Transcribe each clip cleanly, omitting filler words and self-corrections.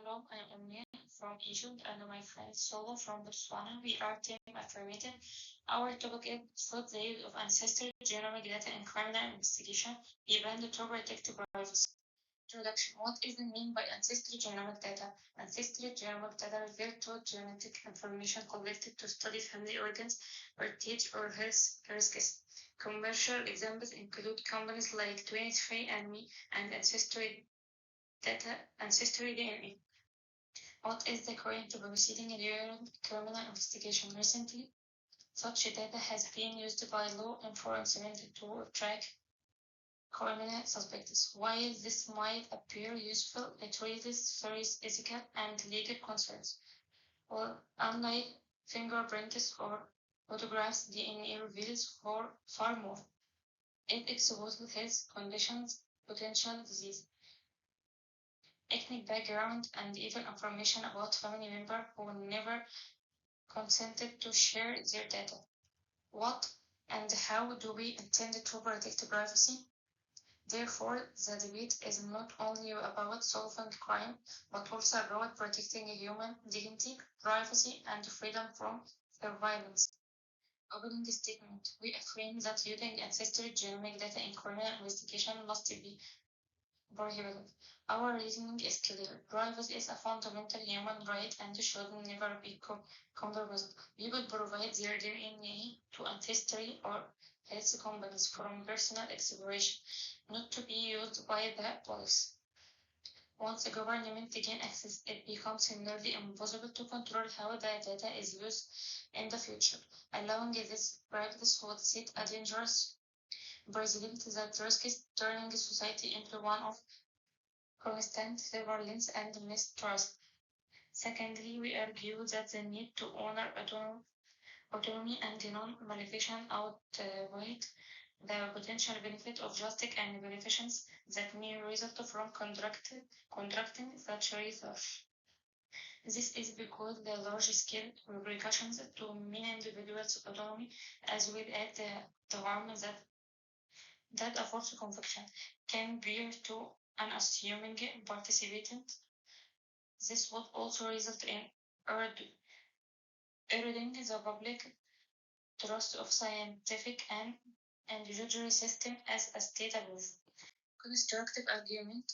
Hello, I'm Omnia from Egypt and my friend Solo from Botswana. We are Team Affirmative. Our topic is for the use of ancestry genomic data in criminal investigation, even to protect privacy. Introduction. What is the mean by ancestry genomic data? Ancestry genomic data refer to genetic information collected to study family organs, heritage, or health risks. Commercial examples include companies like 23andMe and Ancestry DNA. What is the current proceeding during criminal investigation? Recently, such data has been used by law enforcement to track criminal suspects. While this might appear useful, it raises serious ethical and legal concerns. Well, unlike fingerprints or photographs, DNA reveals far more. It exposes health conditions, potential disease, ethnic background, and even information about family members who never consented to share their data. What and how do we intend to protect privacy? Therefore, the debate is not only about solving crime, but also about protecting human dignity, privacy, and freedom from surveillance. Opening statement. We affirm that using ancestry genomic data in criminal investigation must be prohibited. Our reasoning is clear. Privacy is a fundamental human right and should never be compromised. People provide their DNA to ancestry or health companies from personal exploration, not to be used by the police. Once the government gains access, it becomes nearly impossible to control how the data is used in the future. Allowing this practice would set a dangerous precedent that risks turning society into one of constant surveillance and mistrust. Secondly, we argue that the need to honor autonomy and non-maleficence outweigh the potential benefit of justice and beneficence that may result from conducting such research. This is because the large-scale repercussions to many individuals' autonomy, as well as the harm that a false conviction can bear to unassuming participant. This would also result in eroding the public trust of scientific and judiciary system as a state above. Constructive argument.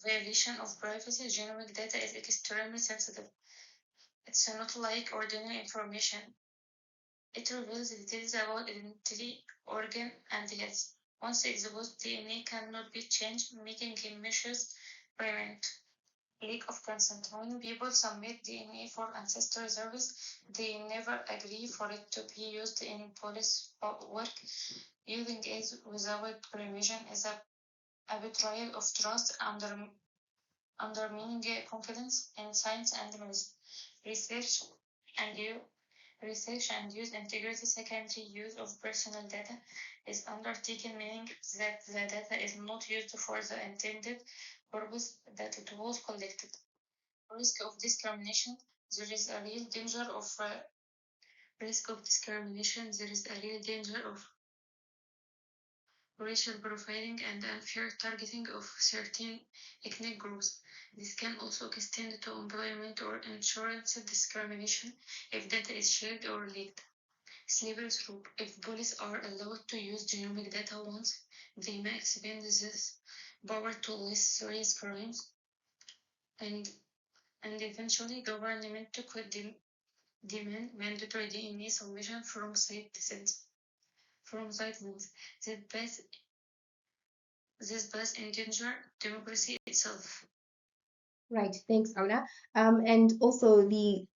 Violation of privacy. Genomic data is extremely sensitive. It's not like ordinary information. It reveals details about identity, organ, and health. Once exposed, DNA cannot be changed, making misuse permanent. Lack of consent. When people submit DNA for ancestry service, they never agree for it to be used in police work. Using it without permission is a betrayal of trust, undermining confidence in science and medicine. Research and use integrity. Secondary use of personal data is undertaken, meaning that the data is not used for the intended purpose that it was collected. Risk of discrimination. There is a real danger of risk of discrimination. There is a real danger of racial profiling and unfair targeting of certain ethnic groups. This can also extend to employment or insurance discrimination if data is shared or leaked. Slippery slope. If police are allowed to use genomic data once, they may expand this power to less serious crimes, and eventually government could demand mandatory DNA submission from citizens. This does endanger democracy itself. Right, thanks, Amna. And also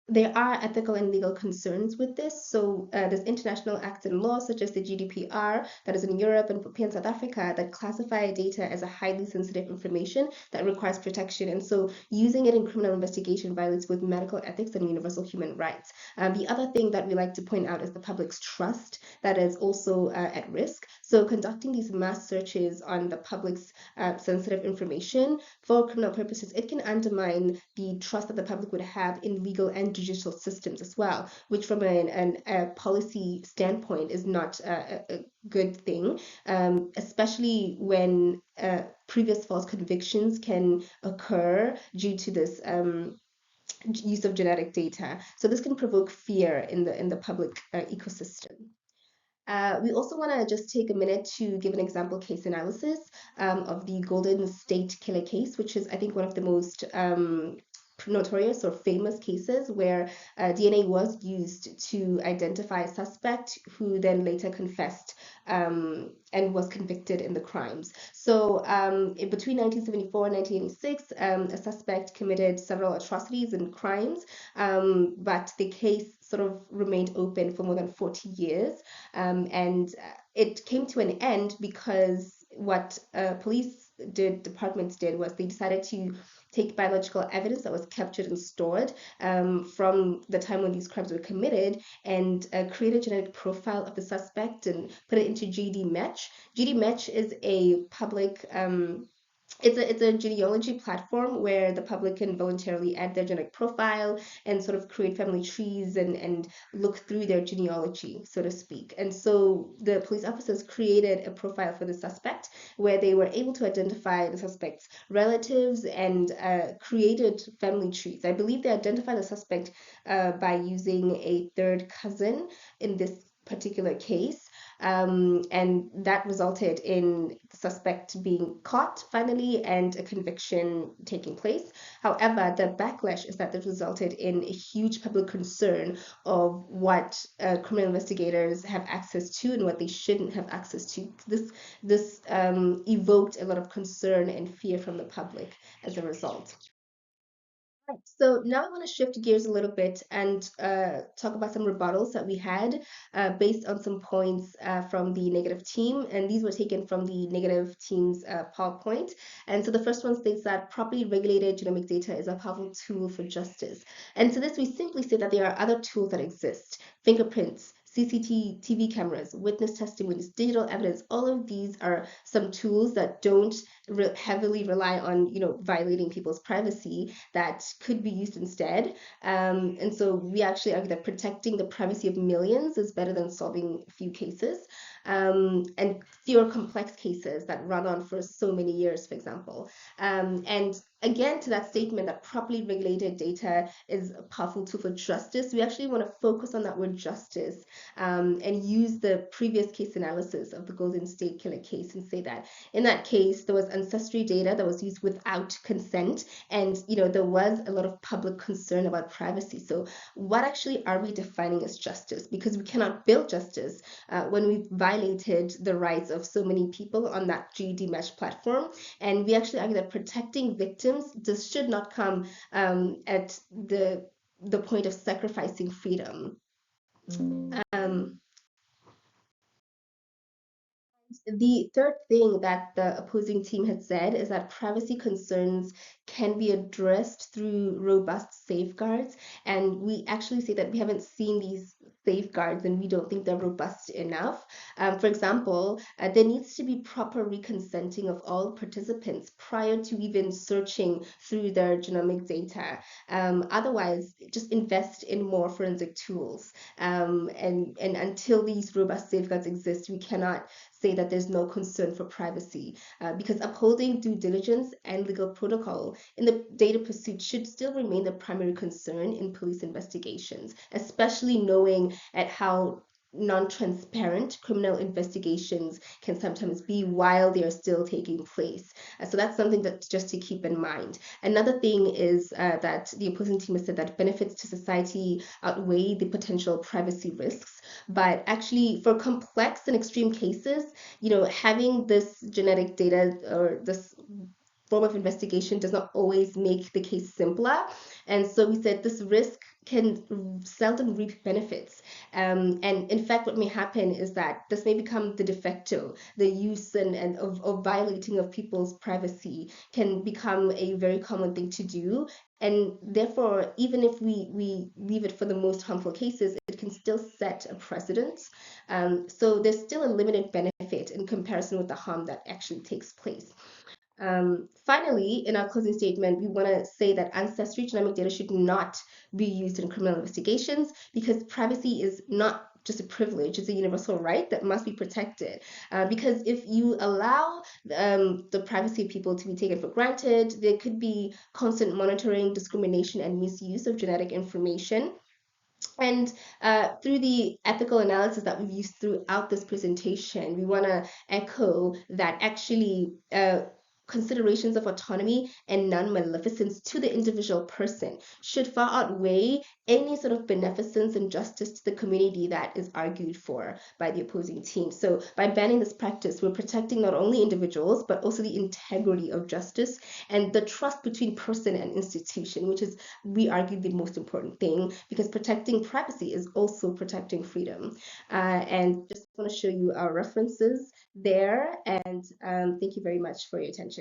there are ethical and legal concerns with this. So there's international acts and laws such as the GDPR that is in Europe and in South Africa that classify data as a highly sensitive information that requires protection. And so using it in criminal investigation violates both medical ethics and universal human rights. The other thing that we like to point out is the public's trust that is also at risk. So conducting these mass searches on the public's sensitive information for criminal purposes, it can undermine the trust that the public would have in legal and judicial systems as well, which from a policy standpoint is not a good thing, especially when previous false convictions can occur due to this use of genetic data. So this can provoke fear in the public ecosystem. We also want to just take a minute to give an example case analysis of the Golden State Killer case, which is, I think, one of the most notorious or famous cases where DNA was used to identify a suspect who then later confessed and was convicted in the crimes. So between 1974 and 1986, a suspect committed several atrocities and crimes, but the case sort of remained open for more than 40 years. And it came to an end because what departments did was they decided to take biological evidence that was captured and stored from the time when these crimes were committed and create a genetic profile of the suspect and put it into GD-Match. GD-Match is a public it's a genealogy platform where the public can voluntarily add their genetic profile and sort of create family trees and look through their genealogy, so to speak. And so the police officers created a profile for the suspect where they were able to identify the suspect's relatives and created family trees. I believe they identified the suspect by using a third cousin in this particular case. And that resulted in the suspect being caught finally and a conviction taking place. However, the backlash is that this resulted in a huge public concern of what criminal investigators have access to and what they shouldn't have access to. This evoked a lot of concern and fear from the public as a result. So now I want to shift gears a little bit and talk about some rebuttals that we had based on some points from the negative team. And these were taken from the negative team's PowerPoint. And so the first one states that properly regulated genomic data is a powerful tool for justice. And to this, we simply say that there are other tools that exist: fingerprints, CCTV cameras, witness testimonies, digital evidence. All of these are some tools that don't heavily rely on, violating people's privacy, that could be used instead. And so we actually argue that protecting the privacy of millions is better than solving a few cases, and fewer complex cases that run on for so many years, for example. And again, to that statement that properly regulated data is a powerful tool for justice, we actually want to focus on that word justice, and use the previous case analysis of the Golden State Killer case and say that in that case, there was ancestry data that was used without consent, and there was a lot of public concern about privacy. So what actually are we defining as justice? Because we cannot build justice when we've violated the rights of so many people on that GD-Match platform. And we actually argue that protecting victims should not come at the point of sacrificing freedom. The third thing that the opposing team had said is that privacy concerns can be addressed through robust safeguards. And we actually say that we haven't seen these safeguards and we don't think they're robust enough. For example, there needs to be proper reconsenting of all participants prior to even searching through their genomic data. Otherwise, just invest in more forensic tools. And until these robust safeguards exist, we cannot say that there's no concern for privacy, because upholding due diligence and legal protocol in the data pursuit should still remain the primary concern in police investigations, especially knowing at how non-transparent criminal investigations can sometimes be while they are still taking place. So that's something that just to keep in mind. Another thing is that the opposing team has said that benefits to society outweigh the potential privacy risks. But actually, for complex and extreme cases, having this genetic data or this form of investigation does not always make the case simpler. And so we said this risk can seldom reap benefits. And in fact, what may happen is that this may become the de facto, the use and of violating of people's privacy can become a very common thing to do. And therefore, even if we leave it for the most harmful cases, it can still set a precedent. So there's still a limited benefit in comparison with the harm that actually takes place. Finally, in our closing statement, we want to say that ancestry genomic data should not be used in criminal investigations because privacy is not just a privilege, it's a universal right that must be protected. Because if you allow the privacy of people to be taken for granted, there could be constant monitoring, discrimination, and misuse of genetic information. And through the ethical analysis that we've used throughout this presentation, we want to echo that actually considerations of autonomy and non-maleficence to the individual person should far outweigh any sort of beneficence and justice to the community that is argued for by the opposing team. So by banning this practice, we're protecting not only individuals, but also the integrity of justice and the trust between person and institution, which is, we argue, the most important thing, because protecting privacy is also protecting freedom. And just want to show you our references there, and thank you very much for your attention.